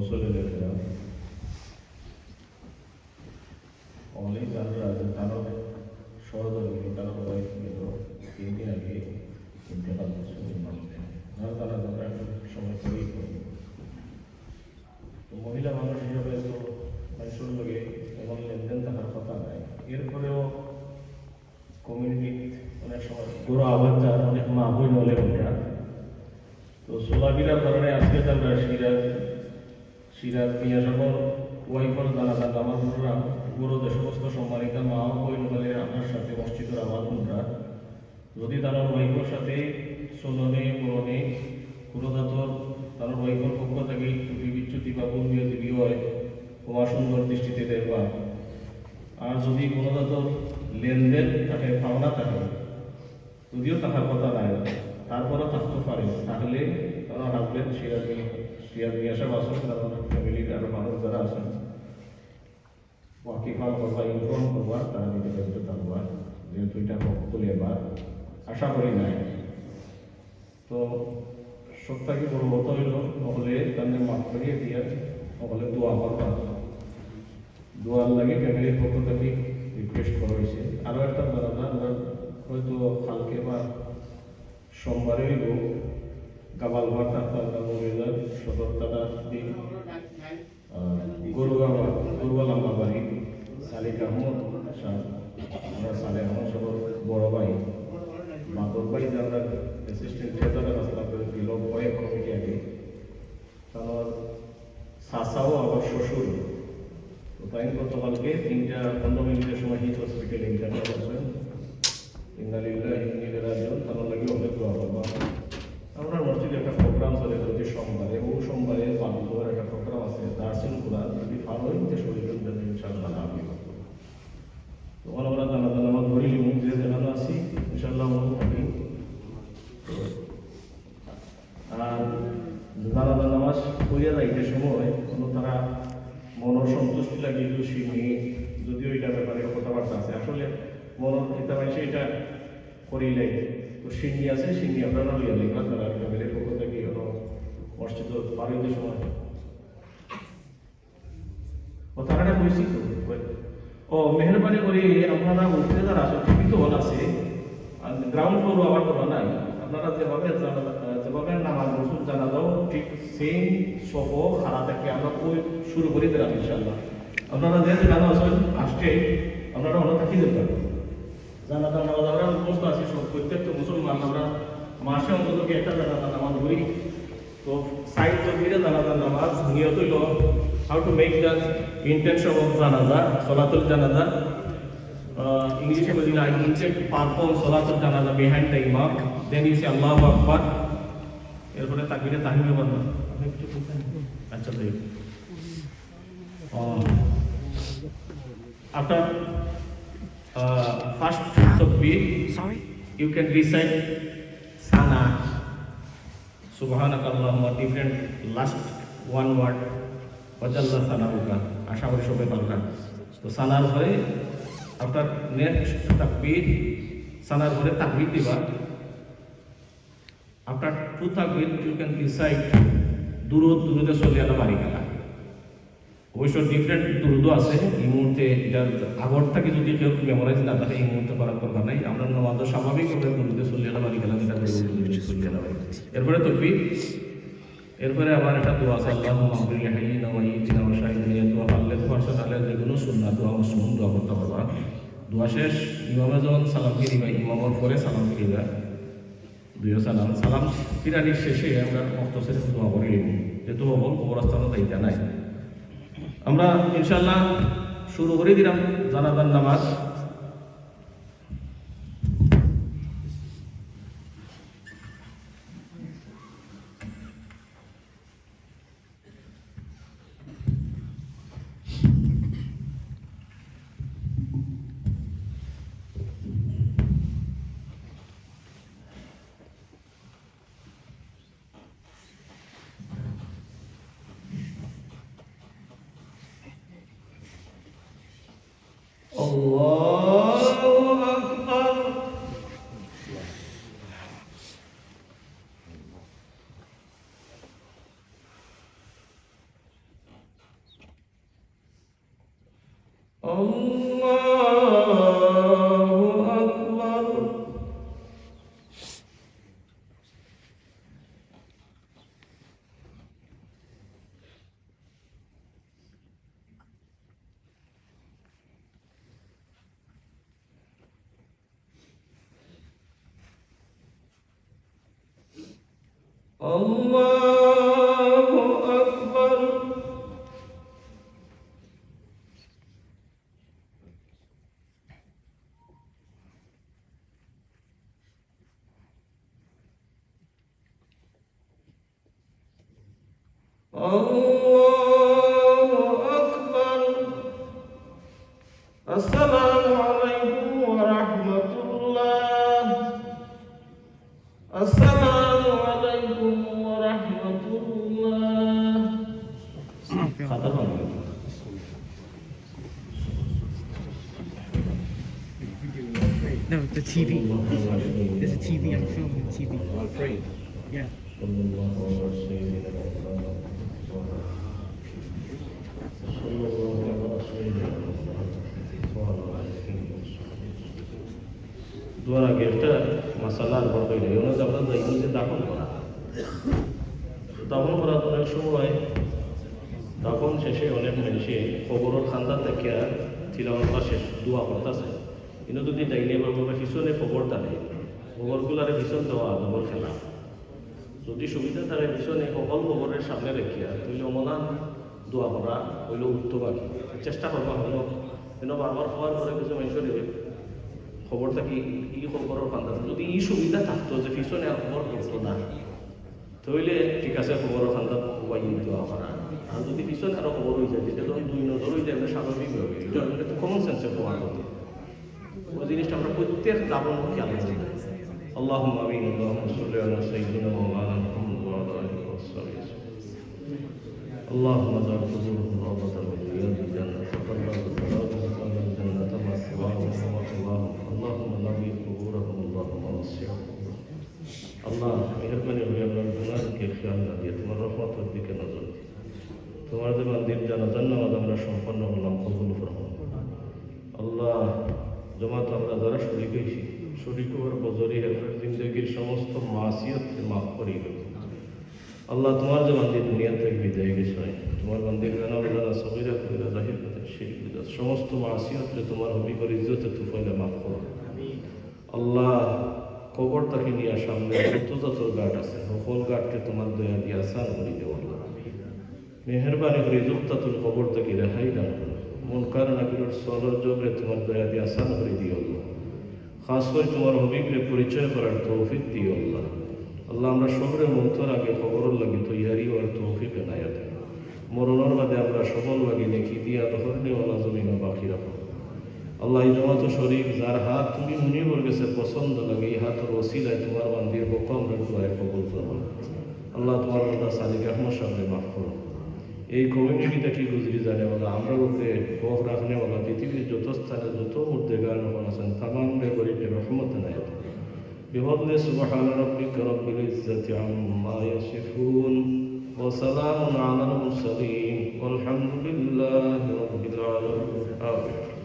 গোসলের খেলাম অনেক জানরা তারা সহযোগী তারা সবাই কিন্তু 3 দিন আগে ইন্তেকাল করছে আর তারা আমরা সময় করেই করব। তো মহিলা মানুষ হিসাবে তো মানুষের লগে এমন লেনদেন থাকার কথা নাই, এরপরেও কমিউনিটি অনেক সময় পুরো আবার যার অনেক মা বই নলে ওঠা। তো সোলাবিরার কারণে আজকে আমরা সিরাজ মিয়া সকল ওয়াইফর জানাজা নামাজ পড়লাম। পুরো যে সমস্ত সম্মানিত মা ও বই বলে আমার সাথে মসজিদের আওয়াজ আমরা যদি তার ওয়াইফের সাথে চলনে পড়নে পুরোদাতর তার ওয়াইফের পক্ষ থেকে ত্রুটি বিচ্যুতি বা পূর্ণীয় যদি হয় তোমার সুন্দর দৃষ্টিতে দেখবা। আর যদি পুরোদাতর লেনদেন থাকে পাওনা থাকে যদিও থাকার কথা নাই তারপরও থাকতে পারে, তাহলে তারা হাসবেন সিরাজ মিয়া সাহেব আসেন, তারা ফ্যামিলির আরো মানুষ যারা আছেন ওয়াকিফাল করবা ইনফর্ম করবা, তারা নিজে ব্যস্ত থাকবা, যেহেতু এটা বক্তব্য এবার আশা করি নাই। তো সবটাকে বড় কথা হইল নহলে তাদের মাঠ করিয়ে দিয়ে নহলে দোয়া করবা, দোয়ার লাগে ফ্যামিলির পক্ষ থেকে রিকোয়েস্ট করা হয়েছে। আরও একটা জানালা আমরা হয়তো কালকে বা সোমবারে হইব গাবালবার তার সতর্কতা দিন গরুয়া লম্বা বাড়ি সালিক আহমদ আমরা সালে আহমদ সব বড় ভাই মাদক ভাই যারা অ্যাসিস্ট্যান্ট থিয়েটারের রাস্তা করে দিল ভয়ে কমিটি আগে তার শাসাও আবার শ্বশুর। তো তাই গতকালকে 3:15 মিনিটের সময় হিট হসপিটালে ইন্টারনেট আসবেন ইন্দালিল্লাহ হিন্দিদের রাজন তার লাগে অনেক দোয়া করবা। আমরা মসজিদে একটা প্রোগ্রাম চলে প্রতি সোমবারে, ও সোমবারে বান্ধবের একটা প্রোগ্রাম আছে দার্সিন খোলা যদি ভালো হইতে শরীরের জন্য ইনশাল্লাহ আমি করবো। তখন আমরা জানাজা নামাজ ধরিলি মুখ যে দেখানো আছি ইনশাল্লাহ মনে থাকি। আর জানাজা নামাজ করিয়া যাইতে সময় কোনো তারা মনের সন্তুষ্টি লাগে খুশি নিয়ে যদিও এটা ব্যাপারে কথাবার্তা আছে আসলে মনের চিন্তা পাইছে এটা করিলে তো সিন্নি আছে সিন্নি আপনারা লইয়া লিখবা তারা ফ্যামিলির পক্ষ থেকে মসজিদ পার হইতে সময় ও তারা কইছি তো ও মেহরবানি করে আপনারা উঠতে যারা আছে ঠিকই তো হল আছে গ্রাউন্ড ফ্লোর আবার করা নাই, আপনারা যেভাবে নামাজ রসুল জানা দাও ঠিক সেম সহ খারাপ থেকে আমরা ওই শুরু করি দিলাম ইনশাল্লাহ। আপনারা যেহেতু জানা আছেন আসছে আপনারা অন্য থাকি যেতে জানাজা নামাজ আমরা উপস্থিত আছি সব প্রত্যেকটা মুসলমান আমরা মাসে অন্তত একটা জানাজা নামাজ করি। তো সাইড তকবীরে জানাজা নামাজ নিয়ত হইল how to make the intention of জানাজা সলাতুল জানাজা ইংলিশে বলি না ইনটেন্ট পারফর্ম সলাতুল জানাজা বিহাইন্ড দ্য ইমাম দেন ইউ সে আল্লাহু আকবার, এরপরে তাকবীরে তাহমিদ বলনা আপনি কিছু বলতেন আচ্ছা তাই after first takbir you can recite sana subhanakallahumma different last one word wajalla sanauka আশা করি সবাই পারবেন। তো সানার পরে after next takbir সানার পরে তাকবীর দিবা। after two takbir you can recite দুরুদে সাল্লাল্লাহু আলাইহি ওয়া অবশ্য ডিফারেন্ট দুরুদ আছে এই মুহূর্তে এটার আগর থেকে যদি কেউ মেমোরাইজ না থাকে এই মুহূর্তে করার দরকার নাই, আমরা আমাদের স্বাভাবিকভাবে দুরুদে সাল্লাল্লাহু আলাইহি ওয়া সাল্লাম এরপরে তকবীর, এরপরে আবার একটা দোয়া আছে আল্লাহুম্মা আগফির লিহাইয়িনা ওয়া মাইয়িতিনা ওয়া শাহিদিনা দোয়া পারলে ফারসা তাহলে যেগুলো সুন্নাত দোয়া মাসনুন দোয়া করতে পারবা। দোয়া শেষ ইমামে যখন সালাম ফিরিবা ইমামের পরে সালাম ফিরিবা দুইও সালাম সালাম ফিরানির শেষে আমরা মুখতাসর দোয়া করি যেহেতু হবল কবরস্থানে যাইতে নাই। আমরা ইনশাআল্লাহ শুরু করে দিলাম জানাজার নামাজ। আল্লাহু আকবার। আল্লাহু আকবার। আল্লাহু আকবার। আল্লাহু আকবার। আসসালামু আলাইকুম ওয়া রাহমাতুল্লাহ। আসসালামু আলাইকুম ওয়া রাহমাতুল্লাহ। খাতা বানাও। No, the TV. There's a TV. I'm filming the TV. Yeah. দুয়ার আগে একটা মাসালার বড় হইলে ওনার আমরা যাই যে দাফন করা, দাফন করার অনেক সময় দাফন শেষে অনেক মানুষে কবরের খান্দা থেকে তিলাওয়াত শেষ দোয়া করতেছে, কিন্তু যদি ডাইনে বা পিছনে কবর থাকে কবরগুলারে পিছন দেওয়া দবর খেলা, যদি সুবিধা থাকে পিছনে সকল কবরের সামনে রেখিয়া তাহলে অমলান দোয়া করা হইল উত্তম আর চেষ্টা করবা হলো, কিন্তু বারবার হওয়ার পরে কিছু মানুষের খবরটা কি ই খবরের খান্দা যদি ই সুবিধা থাকতো যে পিছনে আর খবর করতো না তাহলে ঠিক আছে খবরের খান্দা দোয়া করা, আর যদি পিছনে আরো খবর হয়ে যায় যেটা তখন দুই নজর হয়ে যায় স্বাভাবিক হবে, এটা একটা কমন সেন্সে দোয়া করতে ওই জিনিসটা আমরা প্রত্যেক দাবন খেয়াল করি। اللهم امين اللهم صل على سيدنا مولانا محمد وعلى اله وصحبه اللهم اجعل قبورهم روضة من رياض الجنة وقرب تلاوتهم الجنة ما سواهم وقواهم اللهم نبي قبورهم اللهم وسعهم আল্লাহ মেহরবানি হয়ে আমরা গুনাহকে খেয়াল না দিয়ে তোমার রহমতের দিকে নজর দিই, তোমার যে মন্দির জানাজার নামাজ আমরা সম্পন্ন হলাম কবুল ফরমাও। আল্লাহ জমাত আমরা যারা শরীক হয়েছি শরীক হওয়ার বজরি হেফের জিন্দগির সমস্ত মাসিয়তকে মাফ করি আল্লাহ তোমার যে মন্দির দুনিয়া থেকে বিদায় গেছে তোমার মন্দির জানা জানা সবিরা কইরা জাহির কথা শিরক বিদআত সমস্ত মাসিয়তকে তোমার হবিবর ইজ্জতে তুফাইলে মাফ করো। আল্লাহ কবর তাকে নিয়ে সামনে যত গাট আছে সকল গাটকে তোমার দয়া দিয়ে আসান করে দেওয়া মেহরবানি করে যুক্তাতুল কবর থেকে রেহাই দান করো, মন কারণাগুলোর সলর জবরে তোমার দয়া দিয়ে আসান করে দিও আল্লাহ, খাস করে তোমার হবিবকে পরিচয় করার তৌফিক দিও আল্লাহ। আল্লাহ আমরা সবরে মন্তর আগে খবরের লাগে তৈয়ারি আর তৌফিক এনায়াত মরণের বাদে আমরা সবল লাগে নেকি দিয়া দহরনি ওলা জমিনা বাকি রাখো। আল্লাহ এই জমাত শরীফ যার হাত তুমি মুনিবর গেছে পছন্দ লাগে এই হাতের ওসিলায় তোমার বান্দির পক্ষ আমরা দোয়ায় কবুল করো। আল্লাহ তোমার বান্দা সাদিক আহমদ সাহেব মাফ করো। এই কমিউনিটিটা কি গুজরি জানে বলা আমরা বলতে বহ রাখনে বলা পৃথিবীর যত স্থানে যত মধ্যে গান আছেন তামাম বেগরিকে রহমত নাই بفضل سبحان ربك رب العزة عما يصفون وسلام على المرسلين والحمد لله رب العالمين.